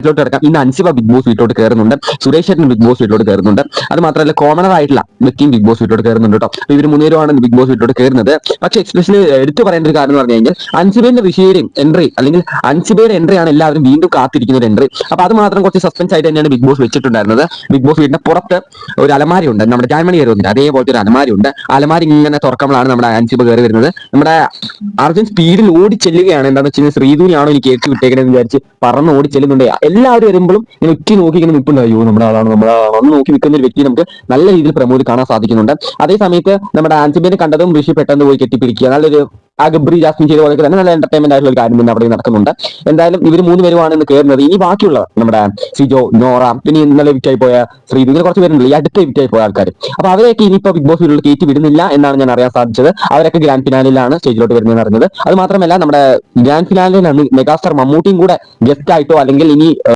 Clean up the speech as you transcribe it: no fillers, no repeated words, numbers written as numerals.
വീട്ടിലോട്ട് കിടക്കാം. ഇന്ന് അൻസിബ ബിഗ് ബോസ് വീട്ടിലോട്ട് കയറുന്നുണ്ട്, സുരേഷ് ചേട്ടൻ ബിഗ് ബോസ് വീട്ടിലോട്ട് കയറുന്നുണ്ട്. അത് മാത്രമല്ല കോമണർ ആയിട്ടുള്ള വ്യക്തിയും ബിഗ് ബോസ് വീട്ടിലോട്ട് കയറുന്നുണ്ട് കേട്ടോ. ഇവർ മൂന്നുപേരുമാണ് ബിഗ് ബോസ് വീട്ടിലോട്ട് കയറുന്നത്. പക്ഷേ എക്സ്പെഷ്യലി എടുത്തു പറയേണ്ട ഒരു കാര്യം എന്ന് പറഞ്ഞു കഴിഞ്ഞാൽ അൻസിബയുടെ ഋഷിയുടെയും എൻട്രി, അല്ലെങ്കിൽ അൻസിബയുടെ എൻട്രിയാണ് എല്ലാവരും വീണ്ടും കാത്തിരിക്കുന്ന ഒരു എൻട്രി. അപ്പൊ അത് മാത്രം കുറച്ച് സസ്പെൻസ് ആയിട്ട് തന്നെയാണ് ബിഗ് ബോസ് വെച്ചിട്ടുണ്ടായിരുന്നത്. ബിഗ് ബോസ് വീടിന്റെ പുറത്ത് ഒരു അലമാരി ഉണ്ട്, നമ്മുടെ ജാൻമണി കയറുന്നില്ല അതേപോലത്തെ ഒരു അലമാരി ഉണ്ട്. അലമാരി ഇങ്ങനെ തുറക്കുമ്പോഴാണ് നമ്മുടെ അൻസിബ കയറി വരുന്നത്. നമ്മുടെ അർജുൻ സ്പീഡിൽ ഓടി ചെല്ലുകയാണ്. എന്താണെന്ന് വെച്ച് കഴിഞ്ഞാൽ ശ്രീധുവിനാണോ എനിക്ക് കേക്ക് വിട്ടേക്കണെന്ന് വിചാരിച്ച് പറന്ന് ഓടി ചെല്ലുന്നുണ്ട്. എല്ലാവരും വരുമ്പോഴും ഇങ്ങനെ ഉറ്റി നോക്കി ഇങ്ങനെ നിൽപ്പുണ്ട്. അയ്യോ നമ്മുടെ ആളാണ് ഒന്ന് നോക്കി നിൽക്കുന്ന ഒരു വ്യക്തി നമുക്ക് നല്ല രീതിയിൽ പ്രമോദ് കാണാൻ സാധിക്കുന്നുണ്ട്. അതേ സമയത്ത് നമ്മുടെ ആൻസിബിനെ കണ്ടതും ഋഷി പെട്ടെന്ന് പോയി കെട്ടിപ്പിടിക്കുക, നല്ലൊരു ആ ഗബ്രി ജാസ്മിൻ ചെയ്ത പോലെ തന്നെ നല്ല എന്റർടൈൻമെന്റ് ആയിട്ടുള്ള ഒരു കാര്യം തന്നെ അവിടെ നടക്കുന്നുണ്ട്. എന്തായാലും ഇവർ മൂന്നുപേരുമാണ് ഇന്ന് കയറുന്നത്. ഇനി ബാക്കിയുള്ള നമ്മുടെ സിജോ, നോറ, പിന്നെ ഇന്നലെ വിറ്റായി പോയ ശ്രീധു, ഇങ്ങനെ കുറച്ച് പേരുണ്ട് ഈ അടുത്ത് വിറ്റായി പോയ ആൾക്കാർ. അപ്പൊ അവരെയൊക്കെ ഇനിയിപ്പോ ബിഗ് ബോസ് വീട്ടിൽ കയറ്റി വിടുന്നില്ല എന്നാണ് ഞാൻ അറിയാൻ സാധിച്ചത്. അവരൊക്കെ ഗ്രാൻഡ് ഫിനാലിലാണ് സ്റ്റേജിലോട്ട് വരുന്നതെന്ന് അറിഞ്ഞത്. അത് മാത്രമല്ല നമ്മുടെ ഗ്രാൻഡ് ഫിനാലിലാണ് മെഗാസ്റ്റാർ മമ്മൂട്ടിയും കൂടെ ഗസ്റ്റ് ആയിട്ടോ അല്ലെങ്കിൽ ഇനി